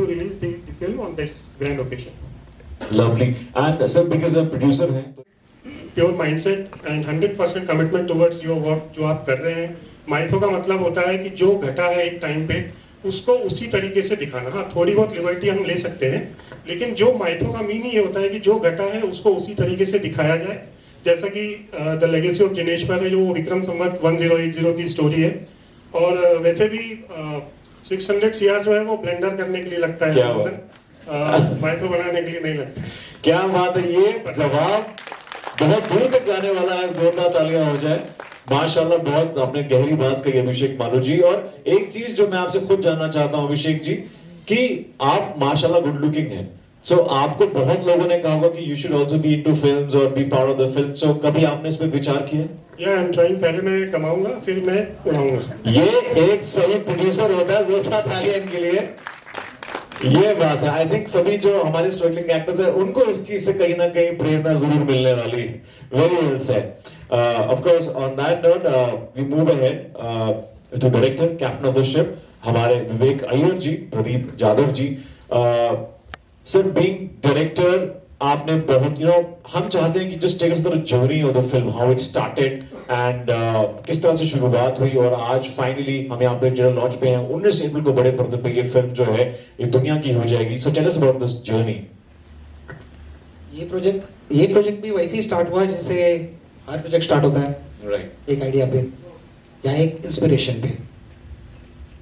to release the film on this grand occasion. Lovely. And sir, because आप producer हैं, pure mindset and 100% commitment towards your work जो आप कर रहे हैं. माइथो का मतलब होता है कि जो घटा है एक टाइम पे उसको उसी तरीके से दिखाना. हाँ, थोड़ी बहुत लिबर्टी हम ले सकते हैं, लेकिन जो माइथो का मीनिंग ये होता है कि जो घटा है उसको उसी तरीके से दिखाया जाए. जैसा कि द लेगेसी ऑफ जिनेश्वर है, जो विक्रम संवत 1080 की स्टोरी है. और वैसे भी 600 CR जो है वो ब्लेंडर करने के लिए लगता है, माइथो बनाने के लिए नहीं लगता. क्या बात है. ये जवाब बहुत दूर तक जाने वाला है. जोरदार तालियां हो जाए. माशाल्लाह, बहुत आपने गहरी बात कही अभिषेक मालू जी. और एक चीज जो मैं आपसे खुद जानना चाहता हूं अभिषेक जी, कि आप माशाल्लाह गुड लुकिंग हैं. सो आपको बहुत लोगों ने कहा होगा कि you should also be into films और be part of the film. So कभी आपने इस पे विचार किया? या आई एम ट्राइंग. पहले मैं कमाऊंगा फिर मैं उड़ाऊंगा. ये एक सही प्रोड्यूसर होता है. जोरदार तालियां इनके लिए. ये बात है. आई थिंक सभी जो हमारे स्ट्रगलिंग एक्टर्स हैं उनको इस चीज से कहीं ना कहीं प्रेरणा जरूर मिलने वाली. Very well said. Of course on that note we move ahead to director, captain of the ship, हमारे Vivek Iyer ji, Pradeep Yadav ji. Sir, being director, आपने बहुत हम चाहते हैं कि just take us through the journey of the film, how it started and किस तरह से शुरुआत हुई और आज फाइनली हम यहाँ पे जो लॉन्च पे हैं 19 अप्रैल को बड़े पर्दे पे ये फिल्म जो है ये दुनिया की हो जाएगी. So tell us about this journey. ये प्रोजेक्ट भी वैसे ही स्टार्ट हुआ जैसे हर प्रोजेक्ट स्टार्ट होता है. राइट. एक आइडिया पे या एक इंस्पिरेशन पे.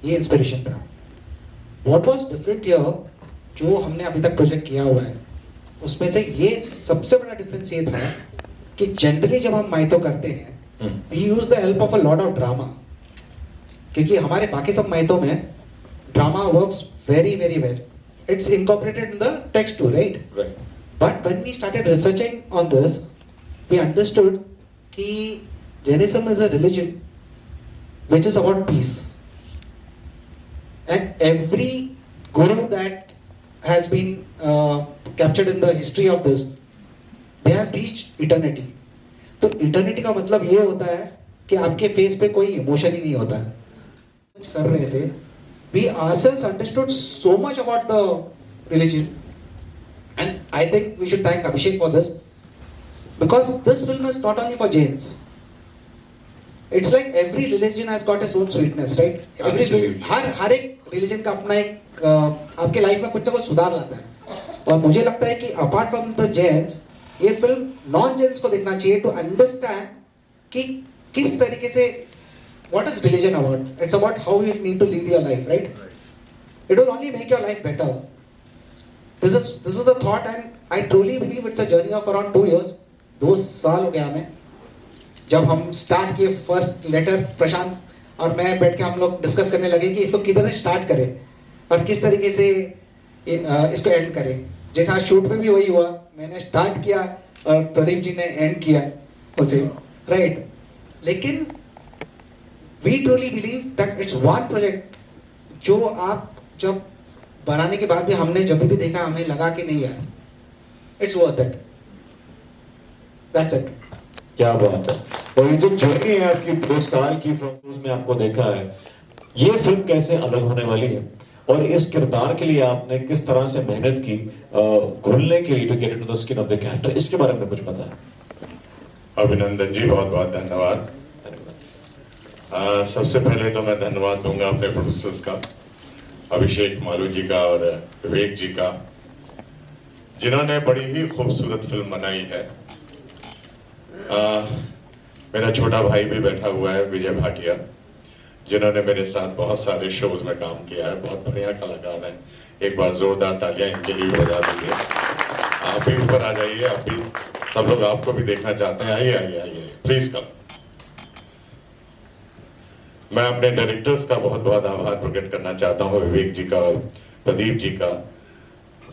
ये इंस्पिरेशन था. व्हाट वाज डिफरेंट हियर, जो हमने अभी तक प्रोजेक्ट किया हुआ है उसमें से ये सबसे बड़ा डिफरेंस ये था कि जनरली जब हम माइथो करते हैं we use the help of a lot of drama, क्योंकि हमारे बाकी सब माइथो में drama works very very well. It's incorporated in the text too, right? But when we started researching on this, we understood कि Jainism is a religion which is about peace, and every guru that has been captured in the history of this, they have reached eternity. तो eternity का मतलब ये होता है कि आपके face पे कोई इमोशन ही नहीं होता है. कर रहे थे, we ourselves understood so much about the religion. And I think we should thank Abhishek for this, because this film is not only for Jains. It's like every religion has got its own sweetness, right? हर एक religion का अपना एक आपके life में कुछ ना कुछ सुधार लाता है. और मुझे लगता है कि apart from the Jains, ये फिल्म नॉन जेन्स को देखना चाहिए to understand कि किस तरीके से what is religion about. It's about how you need to live your life, right? It will only make your life better. This is the thought, and I truly believe it's a journey of around 2 years. 2 साल हो गया हमें जब हम start किए. First letter प्रशांत और मैं बैठ के हम लोग डिस्कस करने लगे कि इसको किधर से स्टार्ट करें और किस तरीके से इसको एंड करें. जैसा शूट में भी वही हुआ, मैंने स्टार्ट किया और प्रदीप जी ने एंड किया उसे, राइट? लेकिन we truly believe that it's one project जो आप जब बनाने के बाद भी हमने जब भी देखा हमें लगा कि नहीं यार, it's worth it. That's it. क्या बात है. और ये जो जर्नी है आपकी 2 साल की फ्रॉम में आपको देखा है, ये फिल्म कैसे अलग होने वाली है और इस किरदार के लिए आपने किस तरह से मेहनत की घुलने के लिए, to get into the skin of the character, इसके बारे में कुछ बताएं. अभिनंदन जी, बहुत बहुत धन्यवाद. सबसे पहले तो मैं धन्यवाद दूंगा अपने प्रोड्यूसर्स का, अभिषेक मालू जी का और विवेक जी का, जिन्होंने बड़ी ही खूबसूरत फिल्म बनाई है. मेरा छोटा भाई भी बैठा हुआ है, विजय भाटिया, जिन्होंने मेरे साथ बहुत सारे शोज में काम किया है. बहुत बढ़िया कलाकार हैं. एक बार जोरदार तालियां इनके लिए बजा दीजिए. आप भी ऊपर आ जाइए. आप भी, सब लोग आपको भी देखना चाहते हैं. आइए आइए आइए, प्लीज कम. मैं अपने डायरेक्टर्स का बहुत बहुत आभार प्रकट करना चाहता हूं, विवेक जी का और प्रदीप जी का.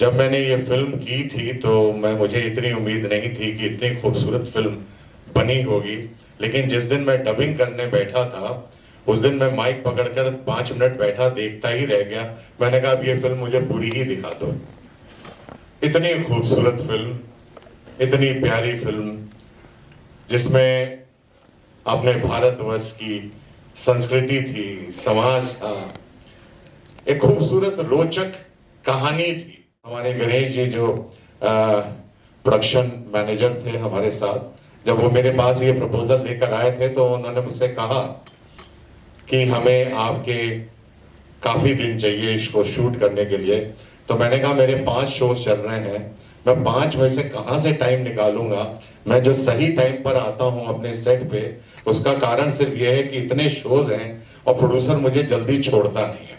जब मैंने ये फिल्म की थी तो मुझे इतनी उम्मीद नहीं थी कि इतनी खूबसूरत फिल्म बनी होगी. लेकिन जिस दिन मैं डबिंग करने बैठा था उस दिन मैं माइक पकड़कर 5 मिनट बैठा, देखता ही रह गया. मैंने कहा अब ये फिल्म मुझे पूरी ही दिखा दो. इतनी खूबसूरत फिल्म, इतनी प्यारी फिल्म, जिसमें अपने भारतवर्ष की संस्कृति थी, समाज था, एक खूबसूरत रोचक कहानी थी। हमारे गणेश जी जो प्रोडक्शन मैनेजर थे हमारे साथ, जब वो मेरे पास ये प्रपोजल लेकर आए थे तो उन्होंने मुझसे कहा कि हमें आपके काफ़ी दिन चाहिए इसको शूट करने के लिए। तो मैंने कहा मेरे 5 शोज चल रहे हैं, मैं 5 में से कहाँ से टाइम निकालूंगा। मैं जो सही टाइम पर आता हूँ अपने सेट पे, उसका कारण सिर्फ ये है कि इतने शोज हैं और प्रोड्यूसर मुझे जल्दी छोड़ता नहीं है,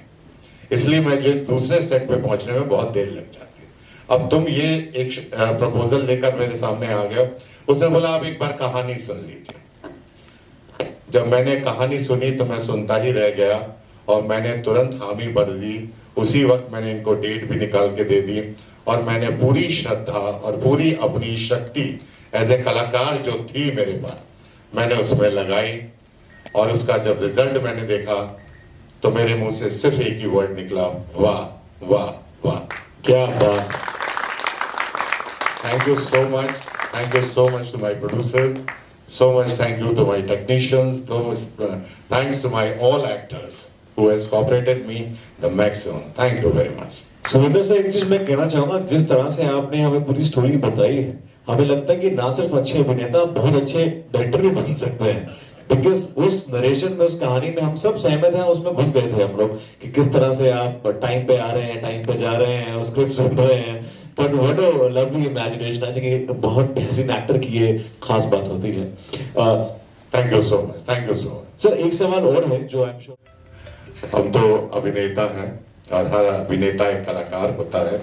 इसलिए मैं जो दूसरे सेट पे पहुंचने में बहुत देर लग जाती है। अब तुम ये एक प्रपोजल लेकर मेरे सामने आ गए। उसने बोला आप एक बार कहानी सुन लीजिए। जब मैंने कहानी सुनी तो मैं सुनता ही रह गया और मैंने तुरंत हामी भर दी। उसी वक्त मैंने इनको डेट भी निकाल के दे दी और मैंने पूरी श्रद्धा और पूरी अपनी शक्ति एज ए कलाकार जो थी मेरे पास, मैंने उसमें लगाई। और उसका जब रिजल्ट मैंने देखा तो मेरे मुंह से सिर्फ एक ही वर्ड निकला, वाह वाह वाह। क्या बात। Thank you so much. Thank you so much to my producers. So much thank you to my technicians. So much thanks to my all actors who has cooperated me the maximum. Thank you very much. Suvinder से एक चीज मैं कहना चाहूंगा, जिस तरह से आपने हमें पूरी स्टोरी बताई है, हमें लगता है कि ना सिर्फ अच्छे अभिनेता, बहुत अच्छे डायरेक्टर भी बन सकते हैं। बिकॉज उस नरेशन में, उस कहानी में हम सब सहमत हैं, उसमें घुस गए थे हम लोग कि किस तरह से आप टाइम पे आ रहे हैं, टाइम पे जा रहे हैं, स्क्रिप्ट सुन रहे हैं। But what a lovely imagination. I think एक बहुत बेहतरीन एक्टर की ये खास बात होती है। Thank you so much. Thank you so much. Sir एक सवाल और है जो आई एम श्योर, हम तो अभिनेता हैं और हर अभिनेता एक कलाकार होता है,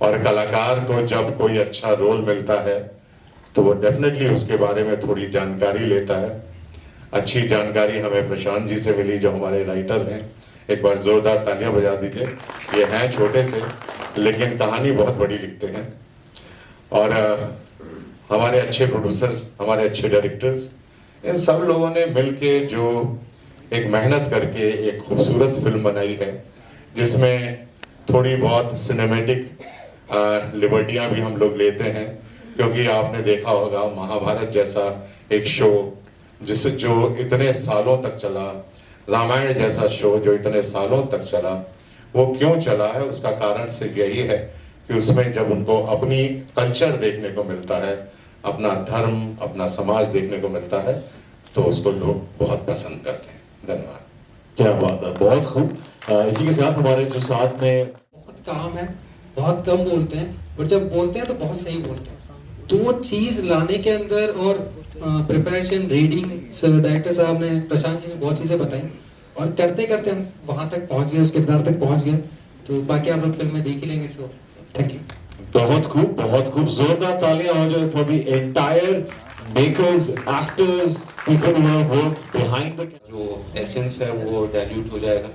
और कलाकार को जब कोई अच्छा रोल मिलता है तो वो डेफिनेटली उसके बारे में थोड़ी जानकारी लेता है। अच्छी जानकारी हमें प्रशांत जी से मिली जो हमारे राइटर हैं। एक बार जोरदार तालियां बजा दीजिए। ये हैं छोटे से लेकिन कहानी बहुत बड़ी लिखते हैं। और हमारे अच्छे प्रोड्यूसर्स, हमारे अच्छे डायरेक्टर्स, इन सब लोगों ने मिलके जो एक मेहनत करके एक खूबसूरत फिल्म बनाई है, जिसमें थोड़ी बहुत सिनेमैटिक लिबर्टियां भी हम लोग लेते हैं। क्योंकि आपने देखा होगा महाभारत जैसा एक शो जो इतने सालों तक चला, रामायण जैसा शो जो इतने सालों तक चला, वो क्यों चला है उसका कारण सिर्फ यही है कि उसमें जब उनको अपनी कल्चर देखने को मिलता है, अपना धर्म, अपना समाज देखने को मिलता है, तो उसको लोग बहुत पसंद करते हैं। धन्यवाद। क्या बात है, बहुत खूब। इसी के साथ हमारे जो साथ में बहुत काम है, बहुत कम बोलते हैं, पर जब बोलते हैं तो बहुत सही बोलते हैं। तो वो चीज़ लाने के अंदर और प्रिपरेशन, रीडिंग, डायरेक्टर साहब ने, प्रशांत जी ने बहुत चीज़ें बताई और करते करते हम वहाँ तक पहुँच गए, उस किरदार तक पहुँच गए। तो बाकी आप लोग फिल्म में देख ही लेंगे। So thank you. बहुत खूब, बहुत खूब। जोरदार तालियां हो जाए for the entire makers, actors, people who have worked behind the. जो एसेंस है वो डाइल्यूट हो जाएगा,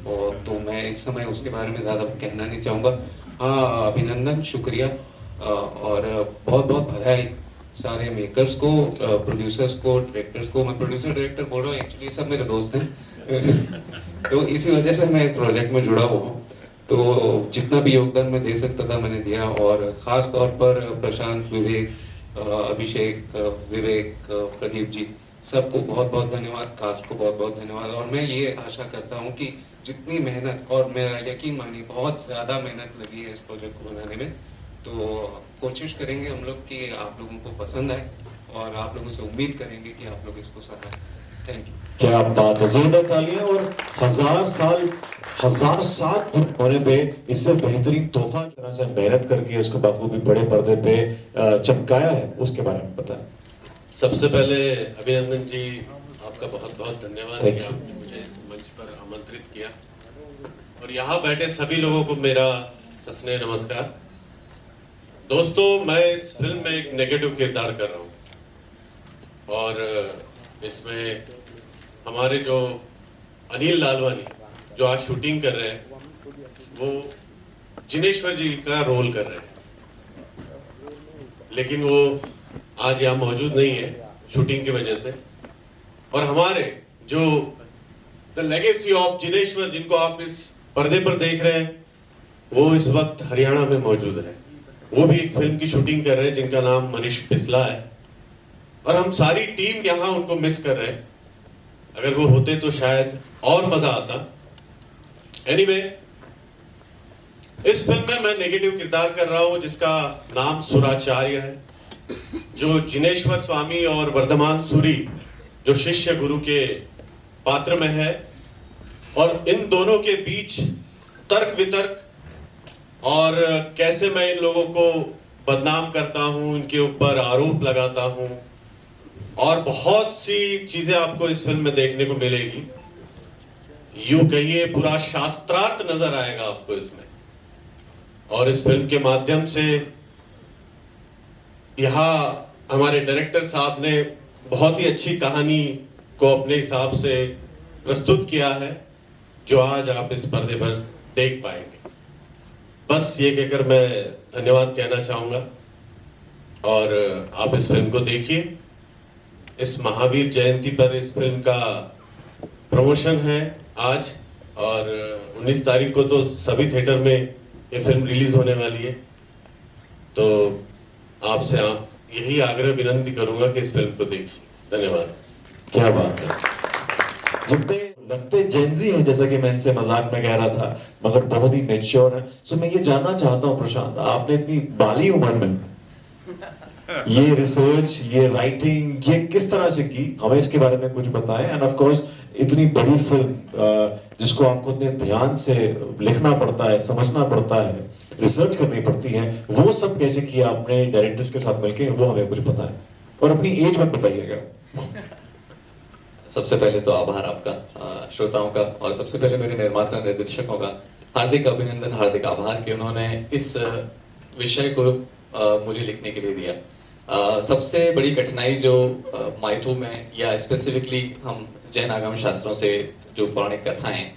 और तो मैं इस समय उसके बारे में ज़्यादा कहना नहीं चाहूँगा। हाँ, अभिनंदन, शुक्रिया और बहुत बहुत बधाई सारे मेकर्स को, प्रोड्यूसर्स को, डायरेक्टर्स को। मैं प्रोड्यूसर डायरेक्टर बोल रहा हूँ, एक्चुअली सब मेरे दोस्त हैं तो इसी वजह से मैं इस प्रोजेक्ट में जुड़ा हुआ हूँ। तो जितना भी योगदान मैं दे सकता था मैंने दिया, और ख़ास तौर पर प्रशांत, विवेक, अभिषेक, विवेक, प्रदीप जी, सबको बहुत बहुत धन्यवाद। कास्ट को बहुत बहुत धन्यवाद। और मैं ये आशा करता हूँ कि जितनी मेहनत, और मेरा यकीन मानिए बहुत ज़्यादा मेहनत लगी है इस प्रोजेक्ट को बनाने में, तो कोशिश करेंगे हम लोग कि आप लोगों को पसंद आए, और आप लोगों से उम्मीद करेंगे कि आप लोग इसको सराहें। Thank you. क्या बात है, जोरदार तालियां। और 1000 साल होने पे इससे बेहतरीन तोहफा तरह से मेहनत करके उसको बखूबी बड़े पर्दे पे चमकाया है, उसके बारे में बताएं। सबसे पहले अभिनंदन जी, आपका बहुत बहुत धन्यवाद कि आपने मुझे इस मंच पर आमंत्रित किया, और यहाँ बैठे सभी लोगों को मेरा सस्नेह नमस्कार। दोस्तों, मैं इस फिल्म में एक नेगेटिव किरदार कर रहा हूँ, और इसमें हमारे जो अनिल लालवानी जो आज शूटिंग कर रहे हैं, वो जिनेश्वर जी का रोल कर रहे हैं, लेकिन वो आज यहाँ मौजूद नहीं है शूटिंग की वजह से। और हमारे जो द लेगेसी ऑफ जिनेश्वर, जिनको आप इस पर्दे पर देख रहे हैं, वो इस वक्त हरियाणा में मौजूद है। वो भी एक फिल्म की शूटिंग कर रहे हैं जिनका नाम मनीष बिस्ला है, और हम सारी टीम यहाँ उनको मिस कर रहे हैं। अगर वो होते तो शायद और मजा आता। एनीवे, इस फिल्म में मैं नेगेटिव किरदार कर रहा हूं जिसका नाम सुराचार्य है, जो जिनेश्वर स्वामी और वर्धमान सूरी जो शिष्य गुरु के पात्र में है, और इन दोनों के बीच तर्क वितर्क और कैसे मैं इन लोगों को बदनाम करता हूं, इनके ऊपर आरोप लगाता हूं, और बहुत सी चीजें आपको इस फिल्म में देखने को मिलेगी। यूं कहिए पूरा शास्त्रार्थ नजर आएगा आपको इसमें। और इस फिल्म के माध्यम से यहाँ हमारे डायरेक्टर साहब ने बहुत ही अच्छी कहानी को अपने हिसाब से प्रस्तुत किया है, जो आज आप इस पर्दे पर देख पाएंगे। बस ये कहकर मैं धन्यवाद कहना चाहूंगा, और आप इस फिल्म को देखिए। इस महावीर जयंती पर इस फिल्म का प्रमोशन है आज, और 19 तारीख को तो सभी थिएटर में ये फिल्म रिलीज होने वाली है। तो आपसे यही आग्रह विनंती करूंगा कि इस फिल्म को देखिए। धन्यवाद। क्या बात है, जितने लगते जेंजी हैं, जैसा कि मैं इनसे मजाक में कह रहा था, मगर बहुत ही मेच्योर है। सो मैं ये जानना चाहता हूँ प्रशांत, आपने इतनी बाली उम्र में ये रिसर्च, ये राइटिंग, ये किस तरह से की, हमें इसके बारे में कुछ बताएं। एंड ऑफ कोर्स इतनी बड़ी फिल्म जिसको आपको इतने ध्यान से लिखना पड़ता है, समझना पड़ता है, रिसर्च करनी पड़ती है, वो सब कैसे किया आपने डायरेक्टर्स के साथ मिलके, वो हमें कुछ बताएं। और अपनी एज मत बताइएगा। सबसे पहले तो आभार आपका, श्रोताओं का, और सबसे पहले मेरे निर्माता निर्देशकों का हार्दिक अभिनंदन, हार्दिक आभार कि उन्होंने इस विषय को मुझे लिखने के लिए दिया। सबसे बड़ी कठिनाई जो माइथू में या स्पेसिफिकली हम जैन आगम शास्त्रों से जो पौराणिक कथाएं,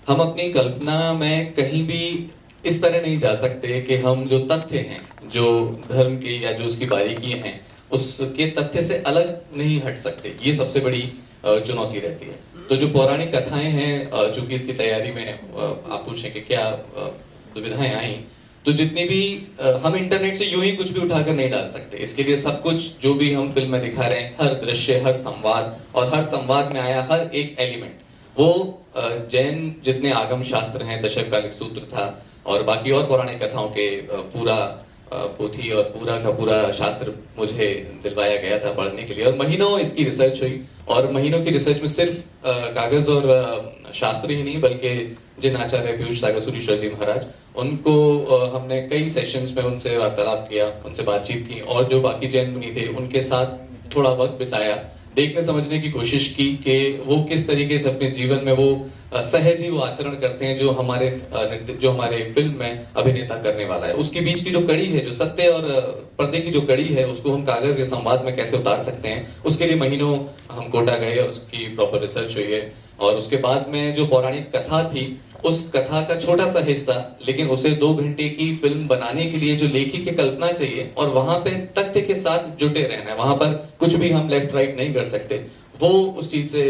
हम अपनी कल्पना में कहीं भी इस तरह नहीं जा सकते कि हम जो तथ्य हैं, जो धर्म के या जो उसकी बारीकियां हैं, उसके तथ्य से अलग नहीं हट सकते। ये सबसे बड़ी चुनौती रहती है। तो जो पौराणिक कथाएं हैं, चूंकि इसकी तैयारी में आप पूछें कि क्या दुविधाएं आई, तो जितनी भी हम इंटरनेट से यूं ही कुछ भी उठाकर नहीं डाल सकते। इसके लिए सब कुछ जो भी हम फिल्म में दिखा रहे हैं, हर दृश्य, हर संवाद, और हर संवाद में आया हर एक एलिमेंट, वो जैन जितने आगम शास्त्र हैं, दशकालिक सूत्र था, और बाकी और पौराणिक कथाओं के पूरा पोथी और पूरा का पूरा शास्त्र मुझे दिलवाया गया था पढ़ने के लिए। और महीनों इसकी रिसर्च हुई, और महीनों की रिसर्च में सिर्फ कागज और शास्त्र ही नहीं, बल्कि जिन आचार्य पीयूष सागर सूरीश्वर जी महाराज, उनको हमने कई सेशंस में उनसे वार्तालाप किया, उनसे बातचीत की, और जो बाकी जैन मुनि थे उनके साथ थोड़ा वक्त बिताया, देखने समझने की कोशिश की कि वो किस तरीके से अपने जीवन में वो सहज ही वो आचरण करते हैं जो हमारे फिल्म में अभिनेता करने वाला है। उसके बीच की जो कड़ी है, जो सत्य और पर्दे की जो कड़ी है, उसको हम कागज या संवाद में कैसे उतार सकते हैं, उसके लिए महीनों हम कोटा गए और उसकी प्रॉपर रिसर्च हुई है। और उसके बाद में जो पौराणिक कथा थी, उस कथा का छोटा सा हिस्सा, लेकिन उसे 2 घंटे की फिल्म बनाने के लिए जो लेखी की कल्पना चाहिए, और वहां पे तथ्य के साथ जुटे रहना है, वहां पर कुछ भी हम लेफ्ट राइट नहीं कर सकते, वो उस चीज से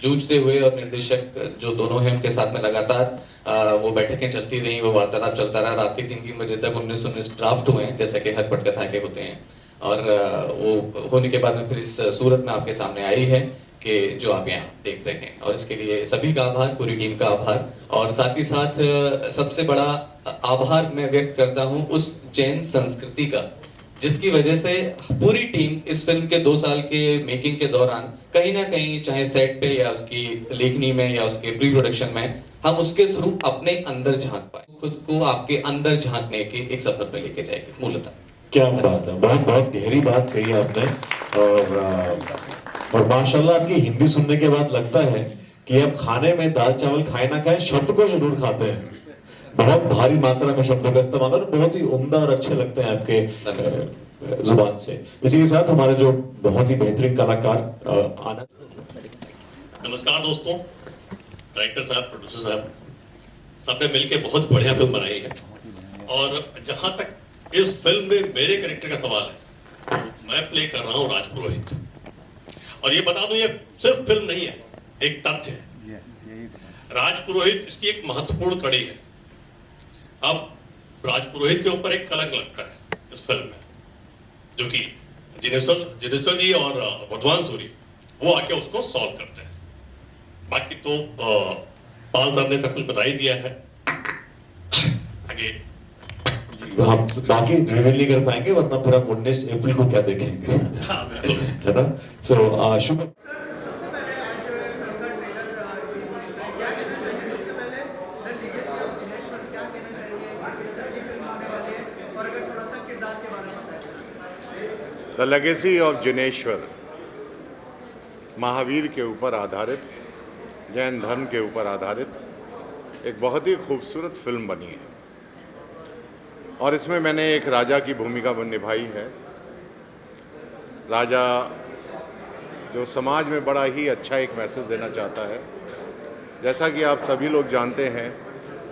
जूझते हुए, और निर्देशक जो दोनों हैं उनके साथ में लगातार वो बैठकें चलती रही, वो वार्तालाप चलता रहा। रात के 3-3 बजे तक 19 ड्राफ्ट हुए हैं, जैसे कि हर पटकथा के होते हैं। और वो होने के बाद में फिर इस सूरत में आपके सामने आई है कि जो आप यहाँ देख रहे हैं। और इसके लिए सभी का आभार, पूरी टीम का आभार, और साथ ही साथ सबसे बड़ा आभार मैं व्यक्त करता हूँ उस जैन संस्कृति का, जिसकी वजह से पूरी टीम इस फिल्म के 2 साल के मेकिंग के दौरान कहीं ना कहीं, चाहे सेट पे या उसकी लेखनी में या उसके प्री प्रोडक्शन में, हम उसके थ्रू अपने अंदर झांक पाए, खुद को आपके अंदर झांकने के एक सफर पे लेके जाएगी मूलतः। क्या बात है, बहुत बहुत गहरी बात कही आपने। और माशाल्लाह आपकी हिंदी सुनने के बाद लगता है कि आप खाने में दाल चावल खाए ना खाए, शब्द को जरूर खाते हैं। बहुत भारी मात्रा में शब्दों का इस्तेमाल, और बहुत ही उम्दा और अच्छे लगते हैं आपके जुबान से। इसी के साथ हमारे जो बहुत ही बेहतरीन कलाकार आनंद। नमस्कार दोस्तों, डायरेक्टर साहब, प्रोड्यूसर साहब, सबने मिलकर बहुत बढ़िया फिल्म बनाई है। और जहां तक इस फिल्म में मेरे कैरेक्टर का सवाल है, मैं प्ले कर रहा हूं राजपुरोहित। और ये बता दूं, ये सिर्फ फिल्म नहीं है, एक तथ्य है। राजपुरोहित इसकी एक महत्वपूर्ण कड़ी है। अब राजपुरोहित के ऊपर एक कलंक लगता है इस फिल्म में, जो कि जिनेश्वर जी और वर्धमान सूरी वो आके उसको सॉल्व करते हैं। बाकी तो पाल साहब ने सब कुछ बता ही दिया है। आगे हम बाकी रिवील नहीं कर पाएंगे, वरना फिर हम 19 अप्रैल को क्या देखेंगे, है ना? So Shubh the legacy of Jineshwar Mahavir के ऊपर आधारित, जैन धर्म के ऊपर आधारित एक बहुत ही खूबसूरत फिल्म बनी है और इसमें मैंने एक राजा की भूमिका निभाई है। राजा जो समाज में बड़ा ही अच्छा एक मैसेज देना चाहता है। जैसा कि आप सभी लोग जानते हैं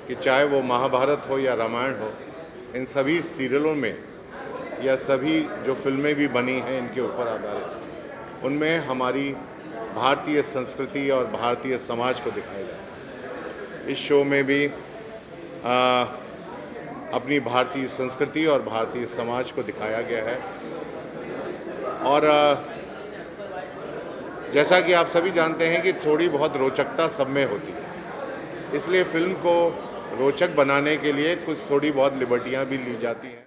कि चाहे वो महाभारत हो या रामायण हो, इन सभी सीरियलों में या सभी जो फिल्में भी बनी हैं इनके ऊपर आधारित, उनमें हमारी भारतीय संस्कृति और भारतीय समाज को दिखाया जाता है। इस शो में भी अपनी भारतीय संस्कृति और भारतीय समाज को दिखाया गया है। और जैसा कि आप सभी जानते हैं कि थोड़ी बहुत रोचकता सब में होती है, इसलिए फिल्म को रोचक बनाने के लिए कुछ थोड़ी बहुत लिबर्टियां भी ली जाती हैं।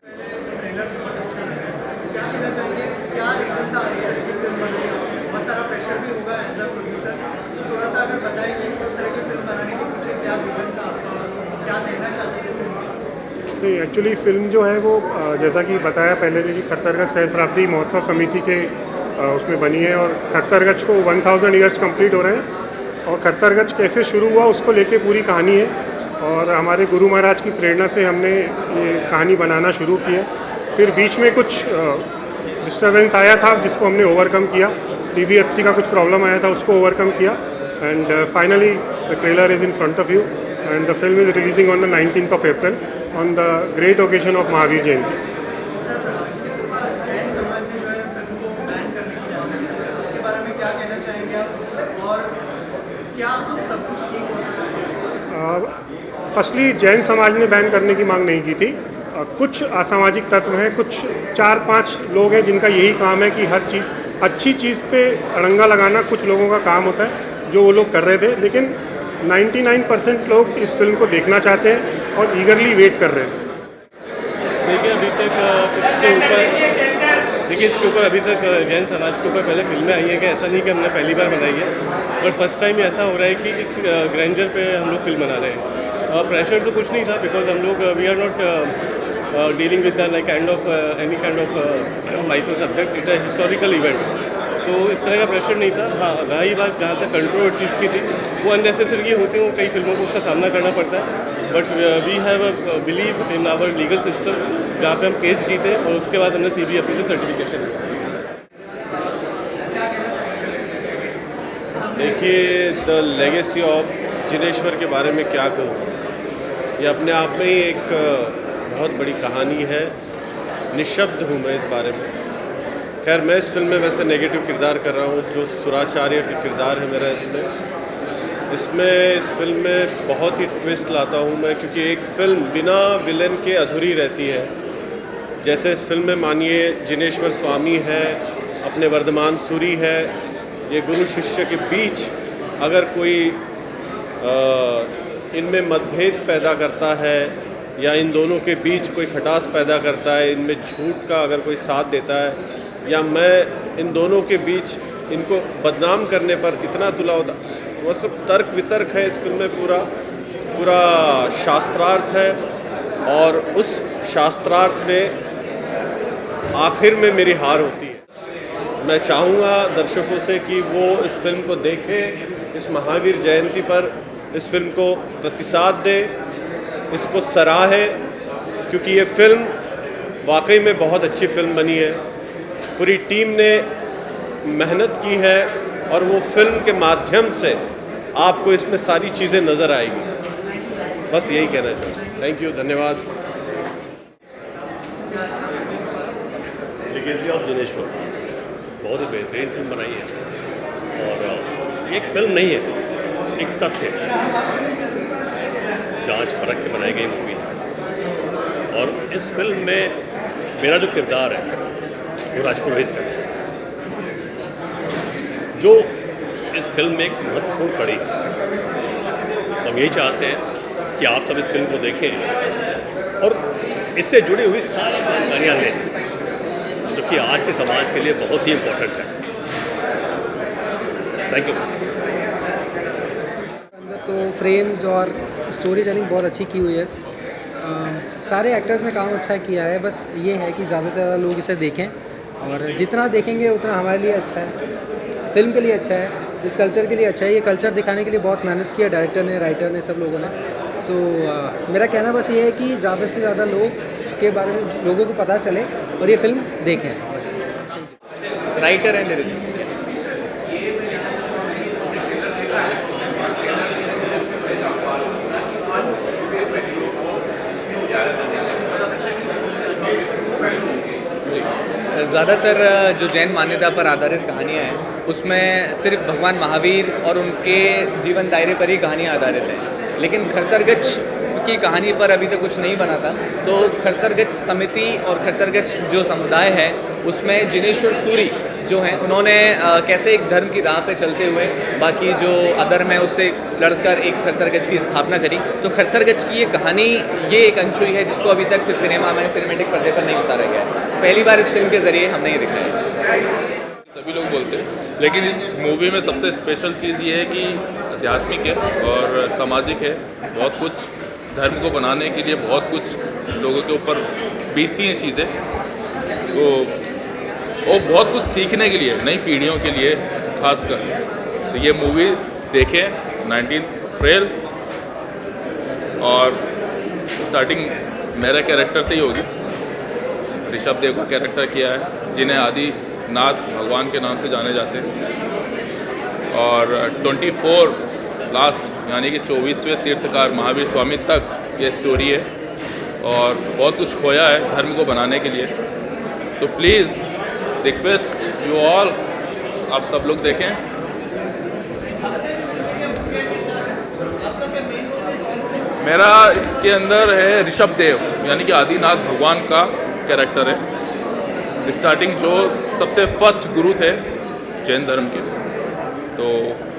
नहीं, एक्चुअली फिल्म जो है वो जैसा कि बताया पहले कि खट्टरगढ़ सहस्राब्दी महोत्सव समिति के उसमें बनी है और खट्टरगढ़ को 1000 ईयर्स कंप्लीट हो रहे हैं और खट्टरगढ़ कैसे शुरू हुआ उसको लेके पूरी कहानी है और हमारे गुरु महाराज की प्रेरणा से हमने ये कहानी बनाना शुरू की है। फिर बीच में कुछ डिस्टर्बेंस आया था जिसको हमने ओवरकम किया, CBFC का कुछ प्रॉब्लम आया था उसको ओवरकम किया and finally the trailer is in front of you and the film is releasing on the 19th of April on the great occasion of Mahavir Jayanti. Firstly Jain समाज ने ban करने की मांग नहीं की थी। कुछ असामाजिक तत्व हैं, कुछ 4-5 लोग हैं जिनका यही काम है कि हर चीज़ अच्छी चीज़ पे अड़ंगा लगाना कुछ लोगों का काम होता है, जो वो लोग कर रहे थे। लेकिन 99% लोग इस फिल्म को देखना चाहते हैं और ईगरली वेट कर रहे हैं। देखिए अभी तक इसके ऊपर अभी तक जैन समाज के ऊपर पहले फिल्में आई हैं कि ऐसा नहीं कि हमने पहली बार बनाई है, बट फर्स्ट टाइम ऐसा हो रहा है कि इस ग्रैंडर पे हम लोग फिल्म बना रहे हैं। प्रेशर तो कुछ नहीं था बिकॉज हम लोग we are not dealing with the kind of any kind of mytho subject, it a historical event. तो इस तरह का प्रेशर नहीं था। हाँ, रही बात जहाँ तक कंट्रोवर्सीज़ की थी, वो अननेसेसरी होती हैं, वो कई फिल्मों को उसका सामना करना पड़ता है। But we have a believe in our legal system, जहाँ पे हम केस जीते और उसके बाद हमने CBFC से सर्टिफिकेशन लिया। देखिए द लेगेसी ऑफ जिनेश्वर के बारे में क्या कहूँ, ये अपने आप में ही एक बहुत बड़ी कहानी है। निशब्द हूँ मैं इस बारे में। खैर मैं इस फिल्म में वैसे नेगेटिव किरदार कर रहा हूँ, जो सुराचार्य का किरदार है मेरा इसमें इस फिल्म में बहुत ही ट्विस्ट लाता हूँ मैं, क्योंकि एक फिल्म बिना विलेन के अधूरी रहती है। जैसे इस फिल्म में मानिए जिनेश्वर स्वामी है, अपने वर्धमान सूरी है, ये गुरु शिष्य के बीच अगर कोई इनमें मतभेद पैदा करता है या इन दोनों के बीच कोई खटास पैदा करता है, इनमें झूठ का अगर कोई साथ देता है, या मैं इन दोनों के बीच इनको बदनाम करने पर इतना तुला होता, वो सब तर्क वितर्क है। इस फिल्म में पूरा शास्त्रार्थ है और उस शास्त्रार्थ में आखिर में मेरी हार होती है। मैं चाहूँगा दर्शकों से कि वो इस फिल्म को देखें, इस महावीर जयंती पर इस फिल्म को प्रतिसाद दें, इसको सराहें, क्योंकि ये फिल्म वाकई में बहुत अच्छी फिल्म बनी है। पूरी टीम ने मेहनत की है और वो फिल्म के माध्यम से आपको इसमें सारी चीज़ें नज़र आएगी। बस यही कहना चाहूँ। थैंक यू, धन्यवाद। लेगेसी ऑफ जिनेश्वर बहुत ही बेहतरीन फिल्म बनाई है और एक फिल्म नहीं है, एक तथ्य जांच परख के बनाई गई मूवी है। और इस फिल्म में मेरा जो किरदार है वो राजपुरोहित का है, जो इस फिल्म में एक महत्वपूर्ण कड़ी है। तो हम यही चाहते हैं कि आप सब इस फिल्म को देखें और इससे जुड़ी हुई सारी जानकारियाँ लें, जो कि आज के समाज के लिए बहुत ही इम्पोर्टेंट है। Thank you. अंदर तो फ्रेम्स और स्टोरी टेलिंग बहुत अच्छी की हुई है। सारे एक्टर्स ने काम अच्छा किया है, बस ये है कि ज़्यादा से ज़्यादा लोग इसे देखें और जितना देखेंगे उतना हमारे लिए अच्छा है, फिल्म के लिए अच्छा है, इस कल्चर के लिए अच्छा है। ये कल्चर दिखाने के लिए बहुत मेहनत की है डायरेक्टर ने, राइटर ने, सब लोगों ने। सो मेरा कहना बस ये है कि ज़्यादा से ज़्यादा लोग के बारे में लोगों को पता चले और ये फिल्म देखें बस। Writer and lyricist. ज़्यादातर जो जैन मान्यता पर आधारित कहानियाँ हैं उसमें सिर्फ भगवान महावीर और उनके जीवन दायरे पर ही कहानियाँ आधारित हैं, लेकिन खरतरगच्छ की कहानी पर अभी तक कुछ नहीं बना था। तो खरतरगच्छ समिति और खरतरगच्छ जो समुदाय है उसमें जिनेश्वर सूरी जो हैं उन्होंने कैसे एक धर्म की राह पे चलते हुए बाकी जो अधर्म है उससे लड़कर एक खरतरगच्छ की स्थापना करी। तो खरतरगच्छ की ये कहानी ये एक अनछुई है जिसको अभी तक फिर सिनेमा में सिनेमेटिक पर्दे पर नहीं उतारा गया है। पहली बार इस फिल्म के ज़रिए हमने ये दिखाया है। सभी लोग बोलते हैं, लेकिन इस मूवी में सबसे स्पेशल चीज़ ये है कि आध्यात्मिक है और सामाजिक है। बहुत कुछ धर्म को बनाने के लिए बहुत कुछ लोगों के ऊपर बीतती हैं चीज़ें, तो और बहुत कुछ सीखने के लिए नई पीढ़ियों के लिए खासकर। तो ये मूवी देखें 19 अप्रैल, और स्टार्टिंग मेरा कैरेक्टर से ही होगी। ऋषभ देव का कैरेक्टर किया है, जिन्हें आदिनाथ भगवान के नाम से जाने जाते हैं। और 24 लास्ट यानी कि 24वें तीर्थकार महावीर स्वामी तक ये स्टोरी है और बहुत कुछ खोया है धर्म को बनाने के लिए। तो प्लीज़ रिक्वेस्ट यू ऑल, आप सब लोग देखें। मेरा इसके अंदर है ऋषभ देव यानी कि आदिनाथ भगवान का कैरेक्टर है। स्टार्टिंग जो सबसे फर्स्ट गुरु थे जैन धर्म के, तो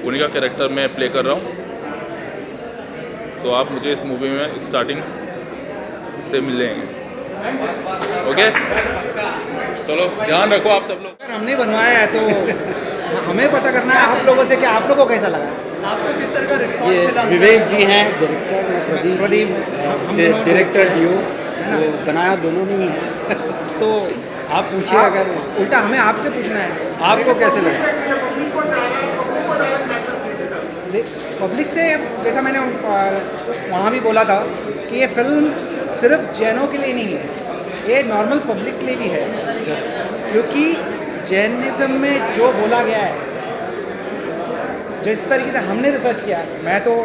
उन्हीं का कैरेक्टर मैं प्ले कर रहा हूँ। सो आप मुझे इस मूवी में स्टार्टिंग से मिलेंगे। ओके, चलो ध्यान रखो आप सब लोग। अगर हमने बनवाया है तो हमें पता करना है आप लोगों से कि आप लोगों को कैसा लगा। आपको किस तरह का रिस्पॉन्स मिला? विवेक जी हैं डायरेक्टर, प्रदीप डायरेक्टर डीओ, तो बनाया दोनों ने ही। तो आप पूछिए, अगर उल्टा हमें आपसे पूछना है आपको कैसे लगा। पब्लिक से, जैसा मैंने वहाँ भी बोला था कि ये फिल्म सिर्फ जैनों के लिए नहीं है, ये नॉर्मल पब्लिक के लिए भी है, क्योंकि जैनिज़्म में जो बोला गया है, जिस तरीके से हमने रिसर्च किया, मैं तो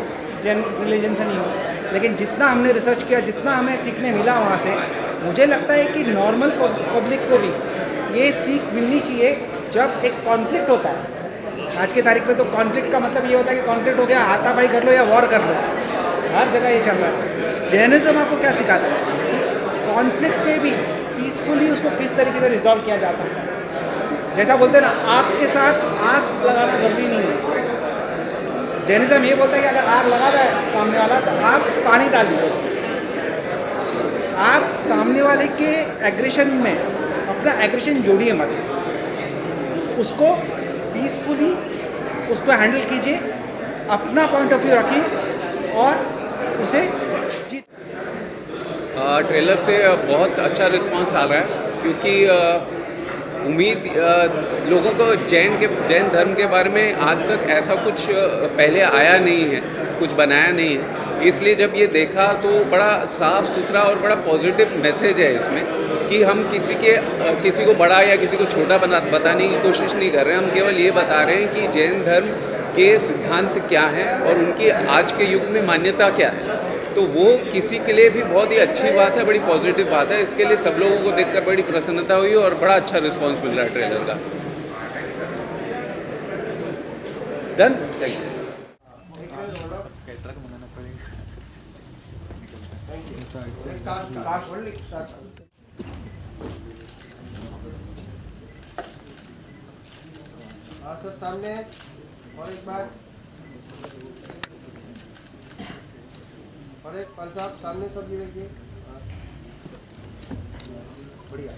जैन रिलीजन से नहीं हूँ, लेकिन जितना हमने रिसर्च किया, जितना हमें सीखने मिला वहाँ से, मुझे लगता है कि नॉर्मल पब्लिक को भी ये सीख मिलनी चाहिए। जब एक कॉन्फ्लिक्ट होता है, आज की तारीख में तो कॉन्फ्लिक्ट का मतलब ये होता है कि कॉन्फ्लिक्ट हो गया, हाथापाई कर लो या वॉर कर लो, हर जगह ये चल रहा है। जैनिज़्म आपको क्या सिखाता है? कॉन्फ्लिक्ट पे भी पीसफुली उसको किस तरीके से रिजॉल्व किया जा सकता है। जैसा बोलते हैं ना, आग के साथ आग लगाना ज़रूरी नहीं है। जैनिज़्म ये बोलता है कि अगर आग लगा रहा है सामने वाला, तो आप पानी डाल दीजिए उसमें। आप सामने वाले के एग्रेशन में अपना एग्रेशन जोड़िए मत, उसको पीसफुली उसको हैंडल कीजिए, अपना पॉइंट ऑफ व्यू रखिए और उसे जीत। ट्रेलर से बहुत अच्छा रिस्पांस आ रहा है, क्योंकि उम्मीद लोगों को जैन धर्म के बारे में आज तक ऐसा कुछ पहले आया नहीं है, कुछ बनाया नहीं है। इसलिए जब ये देखा तो बड़ा साफ़ सुथरा और बड़ा पॉजिटिव मैसेज है इसमें, कि हम किसी को बड़ा या किसी को छोटा बताने की कोशिश नहीं कर रहे हैं। हम केवल ये बता रहे हैं कि जैन धर्म के सिद्धांत क्या हैं और उनकी आज के युग में मान्यता क्या है। तो वो किसी के लिए भी बहुत ही अच्छी बात है, बड़ी पॉजिटिव बात है। इसके लिए सब लोगों को देखकर बड़ी प्रसन्नता हुई और बड़ा अच्छा रिस्पांस मिल रहा है ट्रेलर का। Done, thank you. सर सामने और एक बार, और एक पल साहब सामने सब देखिए। बढ़िया